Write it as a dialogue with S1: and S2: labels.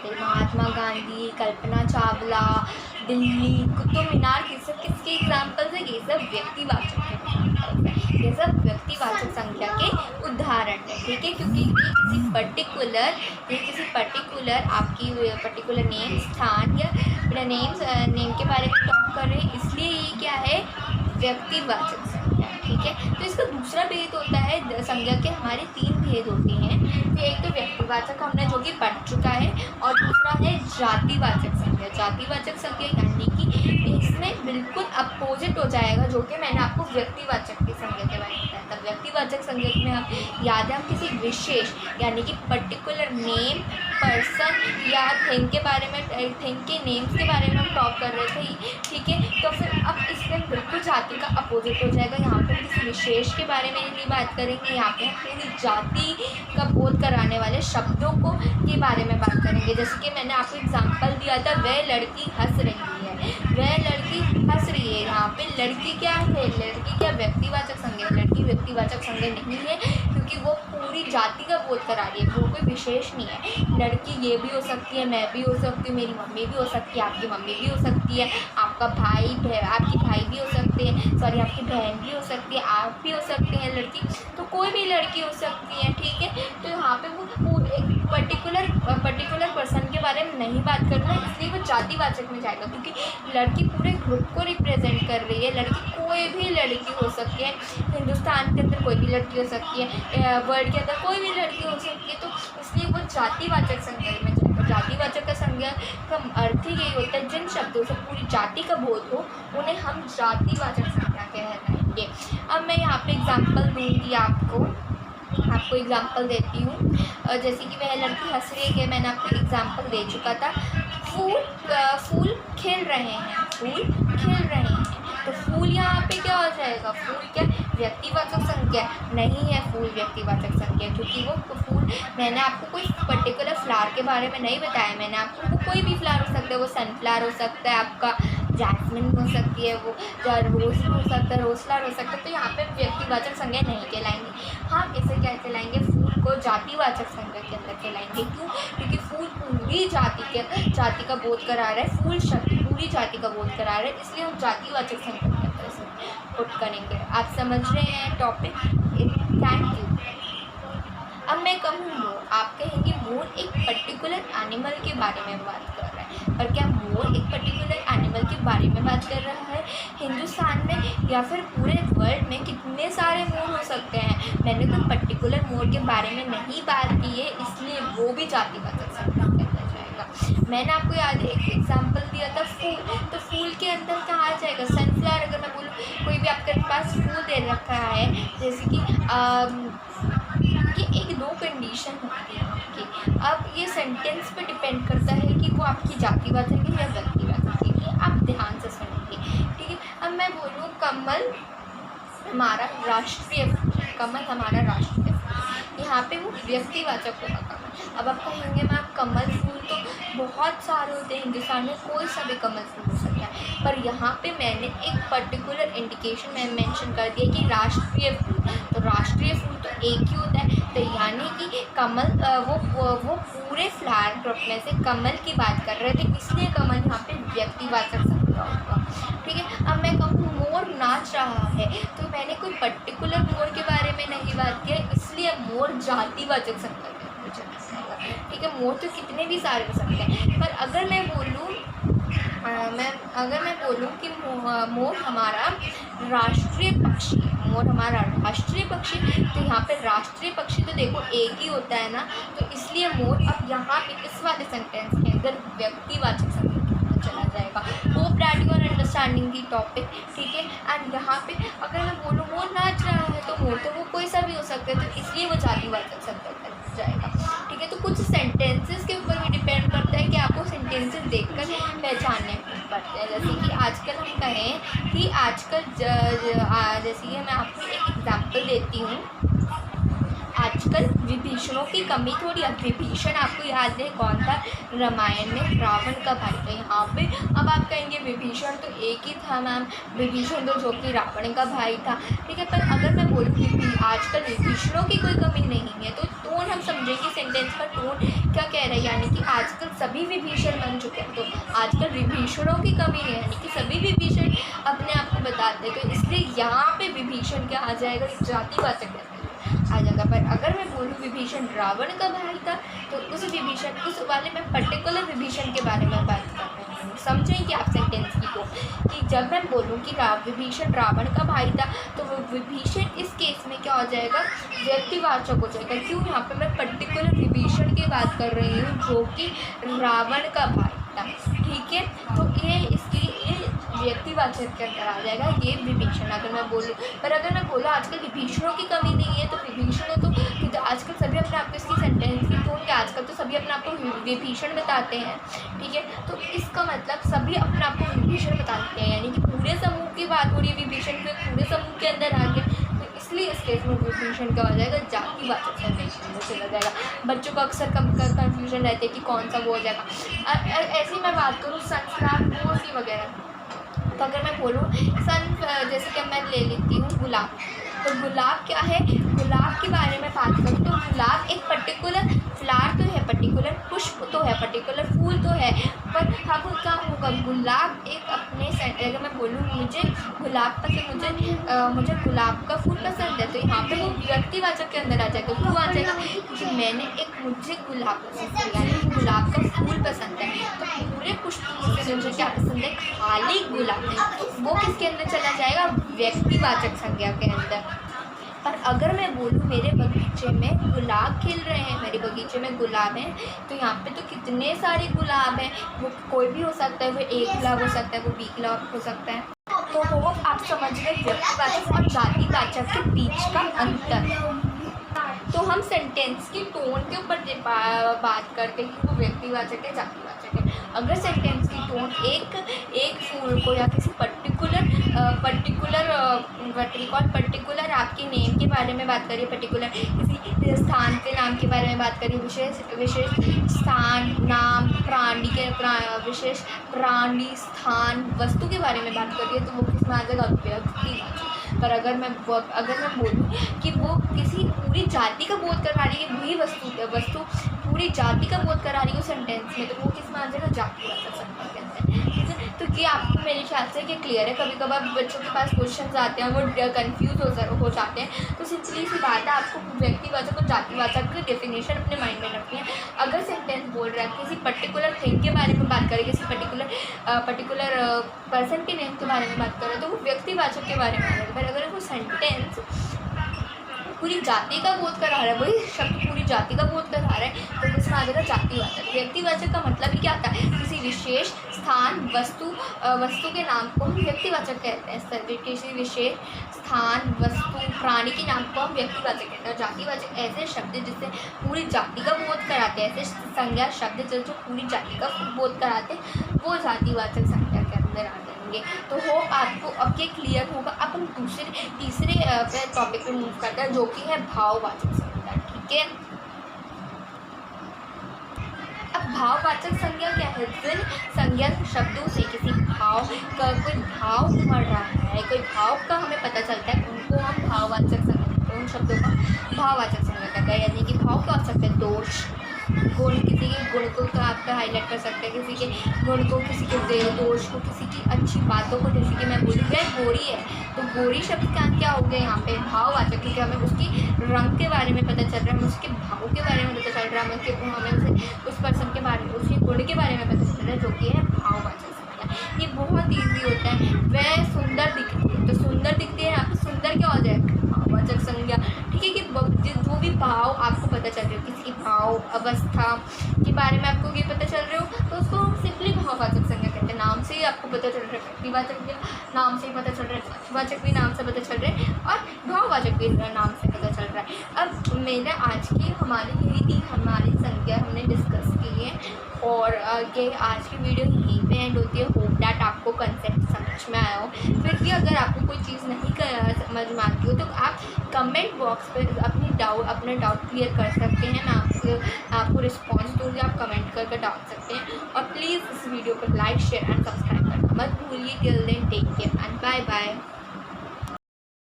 S1: थे। महात्मा गांधी, कल्पना चावला, दिल्ली, कुतुब मीनार, ये सब किसके एग्जाम्पल्स है? ये सब व्यक्तिवाचक के एग्जाम्पल्स है, ये सब व्यक्तिवाचक संख्या के उदाहरण है। ठीक है, क्योंकि ये किसी पर्टिकुलर आपकी पर्टिकुलर नेम, स्थान या नेम के बारे में टॉक कर रहे हैं, इसलिए ये क्या है? व्यक्तिवाचक संख्या। ठीक है, तो इसका दूसरा भेद होता है, संज्ञा के हमारे 3 भेद होते हैं। तो एक तो व्यक्तिवाचक हमने जो कि पढ़ चुका है, और दूसरा है जातिवाचक संज्ञा। जातिवाचक संज्ञा यानी कि इसमें बिल्कुल अपोजिट हो जाएगा, जो कि मैंने आपको व्यक्तिवाचक की संज्ञा के बारे में बताया था। व्यक्तिवाचक संज्ञा में आप याद है, हम किसी विशेष यानी कि पर्टिकुलर नेम, पर्सन या थिंग के बारे में, थिंग के नेम्स के बारे में हम टॉक कर रहे थे। ठीक है, तो फिर अब इसमें बिल्कुल जाति का अपोजिट हो जाएगा। यहाँ पर किसी विशेष के बारे में नहीं बात करेंगे, यहाँ पे हम पूरी जाति का बोध कराने वाले शब्दों को के बारे में बात करेंगे। जैसे कि मैंने आपको एग्जांपल दिया था, वह लड़की हंस रही है, वह लड़की हंस रही है। यहाँ पे लड़की क्या है? लड़की क्या व्यक्तिवाचक संज्ञा? लड़की व्यक्तिवाचक संज्ञा नहीं है, क्योंकि वो पूरी जाति का बोध करा रही है, वो कोई विशेष नहीं है। लड़की ये भी हो सकती है, मैं भी हो सकती हूँ, मेरी मम्मी भी हो सकती है, आपकी मम्मी भी हो सकती है, आपका आपकी भाई भी हो सकते हैं, सॉरी आपकी बहन भी हो सकती है, आप भी हो सकते हैं लड़की, तो कोई भी लड़की हो सकती है। ठीक है, तो यहाँ पे वो एक पर्टिकुलर पर्सन के बारे में नहीं बात करना, इसलिए वो जातिवाचक में जाएगा, क्योंकि लड़की पूरे ग्रुप को रिप्रेजेंट कर रही है। लड़की कोई भी लड़की हो सकती है, हिंदुस्तान के अंदर कोई भी लड़की हो सकती है, वर्ल्ड के अंदर कोई भी लड़की हो सकती है, तो इसलिए वो जातिवाचक संज्ञा में जाएगा। जातिवाचक का संज्ञा का अर्थ ही यही होता है, जिन शब्दों से पूरी जाति का बोध हो उन्हें हम जातिवाचक संज्ञा कहलाएंगे। अब मैं यहाँ पे एग्जाम्पल दूँगी, आपको एग्जाम्पल देती हूँ। जैसे कि वह लड़की हंस रही है, मैंने आपको एग्जाम्पल दे चुका था। फूल खिल रहे हैं, फूल खिल रहे हैं, तो फूल यहाँ पे क्या हो जाएगा? फूल क्या व्यक्तिवाचक संज्ञा नहीं है? फूल व्यक्तिवाचक संज्ञा, क्योंकि वो फूल, मैंने आपको कोई पर्टिकुलर फ्लावर के बारे में नहीं बताया। मैंने आपको कोई भी फ्लावर हो सकता है, वो सनफ्लावर हो सकता है, आपका जैस्मिन हो सकती है, वो रोज हो सकता है, रोज फ्लावर हो सकता है, तो यहाँ पे व्यक्तिवाचक संज्ञा नहीं कहलाएंगे। हम इसे क्या कहलाएंगे? फूल को जातिवाचक संज्ञा के अंदर कहलाएंगे। क्यों? क्योंकि फूल पूरी जाति का बोध करा रहा है, फूल शब्द पूरी जाति का बोध करा रहा है, इसलिए हम जातिवाचक संज्ञा के अंदर से पुट करेंगे। आप समझ रहे हैं टॉपिक? Thank you. अब मैं कहूँ मोर, आप कहेंगे मोर एक पर्टिकुलर एनिमल के बारे में बात कर रहा है, पर क्या मोर एक पर्टिकुलर एनिमल के बारे में बात कर रहा है? हिंदुस्तान में या फिर पूरे वर्ल्ड में कितने सारे मोर हो सकते हैं? मैंने तो पर्टिकुलर मोर के बारे में नहीं बात की है, इसलिए वो भी जातिवाचक संज्ञा कहलाया जाएगा। मैंने आपको याद है एक एग्जाम्पल दिया था, फूल, तो फूल के अंदर कहाँ आ जाएगा? सनफ्लावर। अगर मैं बोलूँ कोई भी आपके पास फूल दे रखा है, जैसे कि ये एक दो कंडीशन होती है आपकी। अब ये सेंटेंस पे डिपेंड करता है कि वो आपकी जातिवाचक है या व्यक्तिवाचक है, ये आप ध्यान से सुनेंगे। ठीक है, अब मैं बोलूँ कमल हमारा राष्ट्रीय फूल, कमल हमारा राष्ट्रीय फूल, यहाँ पे वो व्यक्तिवाचक होगा कमल। अब आप कहेंगे मैम कमल फूल तो बहुत सारे होते हैं, हिंदुस्तान में कोई सा भी कमल फूल हो सकता है, पर यहाँ पे मैंने एक पर्टिकुलर इंडिकेशन में मेंशन कर दिया कि राष्ट्रीय फूल, तो राष्ट्रीय फूल तो एक ही होता है, तो यानी कि कमल वो पूरे फ्लावर ग्रुप में से कमल की बात कर रहे थे, इसलिए कमल यहाँ पे व्यक्तिवाचक संज्ञा होगा। ठीक है, अब मैं कहूँ मोर नाच रहा है, तो मैंने कोई पर्टिकुलर मोर के बारे में नहीं बात किया, इसलिए मोर जातिवाचक संज्ञा है। ठीक है, मोर तो कितने भी सारे हो सकते हैं, पर अगर मैं बोलूँ कि मोर हमारा राष्ट्रीय पक्षी है, मोर हमारा राष्ट्रीय पक्षी, तो यहाँ पे राष्ट्रीय पक्षी तो देखो एक ही होता है ना, तो इसलिए मोर अब यहाँ पे इस वाले सेंटेंस के अंदर व्यक्तिवाचक संज्ञा चला जाएगा। Hope that you are understanding the topic. ठीक है, एंड यहाँ पे अगर मैं बोलूँ मोर नाच रहा है, तो मोर तो वो कोई सा भी हो सकता है, तो इसलिए वो जातिवाचक संज्ञा जाएगा। ठीक है, तो कुछ सेंटेंसेस के ऊपर भी डिपेंड करता है कि आपको सेंटेंसेस देखकर पहचानने पड़ते हैं। जैसे कि आजकल हम कहें कि आजकल जैसे कि मैं आपको एक एग्जांपल देती हूँ, आजकल विभीषणों की कमी थोड़ी। अब विभीषण आपको याद है कौन था? रामायण में रावण का भाई था। यहाँ पे अब आप कहेंगे विभीषण तो एक ही था मैम, विभीषण तो जो कि रावण का भाई था। ठीक है, पर अगर मैं बोलूँ कि आजकल विभीषणों की कोई कमी नहीं है, तो टोन हम समझेंगे, सेंटेंस का टोन क्या कह रहा है, यानी कि आजकल सभी सभी विभीषण बन चुके हैं। तो आजकल विभीषणों की कमी नहीं है, यानी कि सभी विभीषण अपने आप को बताते हैं। तो इसलिए यहाँ पे विभीषण क्या आ जाएगा, जातिवाचक आ जाएगा। पर अगर मैं बोलूँ विभीषण रावण का भाई था, तो उस विभीषण, उस वाले में पर्टिकुलर विभीषण के बारे में बात कर रहे हैं। समझें कि आप सेंटेंस की को, कि जब मैं बोलूँ कि विभीषण रावण का भाई था, तो वो विभीषण इस केस में क्या हो जाएगा, व्यक्तिवाचक हो जाएगा। क्यों, यहाँ पे मैं पर्टिकुलर विभीषण की बात कर रही हूँ जो कि रावण का भाई था। ठीक है, तो ये इसकी व्यक्तिवाचक के अंदर आ जाएगा ये विभीषण, अगर मैं बोलूँ। पर अगर मैं बोलूँ आजकल विभीषणों की कमी नहीं है, तो विभीषण तो आजकल सभी अपने आप को, इसकी सेंटेंस की टोन के आजकल तो सभी अपने आप को विभीषण बताते हैं। ठीक है, तो इसका मतलब सभी अपने आप को विभीषण बताते हैं, यानी कि पूरे समूह की बात हो रही है, विभीषण के पूरे समूह के अंदर आ गया। तो इसलिए इस केस में विभीषण क्या हो जाएगा, जातिवाचक सेंटेंस में चला जाएगा। बच्चों को अक्सर कन्फ्यूजन रहती है कि कौन सा वो हो जाएगा। ऐसी मैं बात करूँ संस्कार मूर्ति वगैरह, तो अगर मैं बोलूँ जैसे कि मैं ले लेती हूँ गुलाब, तो गुलाब क्या है, गुलाब के बारे में बात करूँ तो गुलाब एक पर्टिकुलर फ्लावर तो है, पर्टिकुलर पुष्प तो है, पर्टिकुलर फूल तो है, पर अब क्या होगा, गुलाब एक अपने अगर मैं बोलूँ मुझे गुलाब पसंद, मुझे गुलाब का फूल पसंद है, तो यहाँ पे वो व्यक्तिवाचक के अंदर आ जाएगा। क्यों आ जाएगा, क्योंकि मैंने मुझे गुलाब पसंद है, गुलाब का फूल पसंद है, तो पूरे पुष्प से मुझे क्या पसंद है, खाली गुलाब, वो किसके अंदर चला जाएगा, व्यक्तिवाचक संज्ञा के अंदर। पर अगर मैं बोलूँ मेरे बगीचे में गुलाब खिल रहे हैं, मेरे बगीचे में गुलाब हैं, तो यहाँ पे तो कितने सारे गुलाब हैं, वो कोई भी हो सकता है, वो एक गुलाब हो सकता है, वो 20 गुलाब हो सकता है। तो वो आप समझ गए व्यक्तिवाचक और जातिवाचक के बीच का अंतर। तो हम सेंटेंस की टोन के ऊपर बात करते हैं कि वो व्यक्तिवाचक है, जातिवाचक है। अगर सेंटेंस की टोन एक फूल को या किसी पर्टिकुलर आपके नेम के बारे में बात करिए, पर्टिकुलर किसी स्थान के नाम के बारे में बात करिए, विशेष स्थान, नाम, विशेष प्राणी, स्थान, वस्तु के बारे में बात करिए, तो वो किसमें आ जाएगा, व्यक्तिवाचक। पर अगर मैं बोलूँ कि वो किसी पूरी जाति का बोध करा रही है, वही वस्तु पूरी जाति का बोध करा रही है सेंटेंस में, तो वो किसमें आ जाएगा, जातिवाचक संज्ञा के अंदर। ठीक है, तो ये आपको मेरे ख्याल से कि क्लियर है। कभी कभार बच्चों के पास क्वेश्चंस आते हैं, वो कंफ्यूज हो जाते हैं, तो सिंपली सी बात है, आपको व्यक्तिवाचक और जातिवाचक की डेफिनेशन अपने माइंड में रखनी है। अगर सेंटेंस बोल रहा है किसी पर्टिकुलर थिंग के बारे में बात करें, किसी पर्टिकुलर पर्सन के नेम के बारे में बात करें, तो वो व्यक्तिवाचक के बारे में आ जाएगा। अगर वो सेंटेंस पूरी जाति का बोध करा रहा है, वही शब्द पूरी जाति का बोध करा रहा है, तो इसमें आ जाएगा जातिवाचक। व्यक्तिवाचक का मतलब ही क्या आता है, किसी विशेष स्थान, वस्तु के नाम को हम व्यक्तिवाचक कहते हैं। किसी विशेष स्थान, वस्तु, प्राणी के नाम को हम व्यक्तिवाचक कहते हैं। जातिवाचक ऐसे शब्द जिससे पूरी जाति का बोध कराते हैं, ऐसे संज्ञा शब्द जो पूरी जाति का बोध कराते हैं, वो जातिवाचक संज्ञा के अंदर आ जाएंगे। तो होप आपको अब ये क्लियर होगा। अब हम तीसरे टॉपिक पे मूव करते हैं, जो कि है भाववाचक संज्ञा। ठीक है, अब भाववाचक संज्ञा क्या है, जिन संज्ञा शब्दों से किसी भाव का कोई भाव उमड़ रहा है, कोई भाव का हमें पता चलता है, उनको हम भाववाचक संज्ञा, उन शब्दों का भाववाचक संज्ञा कहते हैं। यानी कि भाव क्या हो सकते हैं, दोष, गुण, किसी के गुण को तो आपका हाईलाइट कर सकते हैं, किसी के गुण को, किसी के दोष को, किसी की अच्छी बातों को। जैसे कि मैं बोलूँ वह गोरी है, तो गोरी शब्द का क्या हो गया यहाँ पे, भाववाचक, क्योंकि हमें उसकी रंग के बारे में पता चल रहा है, हमें उसके भाव के बारे में पता चल रहा है, हमें उस पर्सन के बारे में, उसके गुण के बारे में पता चल रहा है, जो कि है भाववाचक संज्ञा। ये बहुत ईजी होता है। वह सुंदर दिखती है, तो सुंदर दिखती है, यहाँ पे सुंदर क्या हो जाएगा, भाववाचक संज्ञा। ठीक है, कि जो भी भाव आपको पता चल रहे हो, किसी की भाव अवस्था के बारे में आपको ये पता चल रहे हो, तो उसको सिंपली भाववाचक संज्ञा कहते हैं। नाम से ही आपको पता चल रहा है, व्यक्तिवाचक नाम से ही पता चल रहा है, जातिवाचक भी नाम से पता चल रहा है, और भाववाचक भी नाम से पता चल रहा है। अब मेरा आज की हमारी संज्ञा हमने डिस्कस की है, और ये आज की वीडियो यहीं पे एंड होती है। होप डैट आपको कंसेप्ट समझ में आया हो। फिर भी अगर आपको कोई चीज़ नहीं समझ में आती हो, तो आप कमेंट बॉक्स पर अपने डाउट क्लियर कर सकते हैं। मैं आपको रिस्पॉन्स दूँगी, आप कमेंट करके डाल सकते हैं। और प्लीज़ इस वीडियो को लाइक, शेयर एंड सब्सक्राइब करना मत भूलिए। Till then take care and bye bye.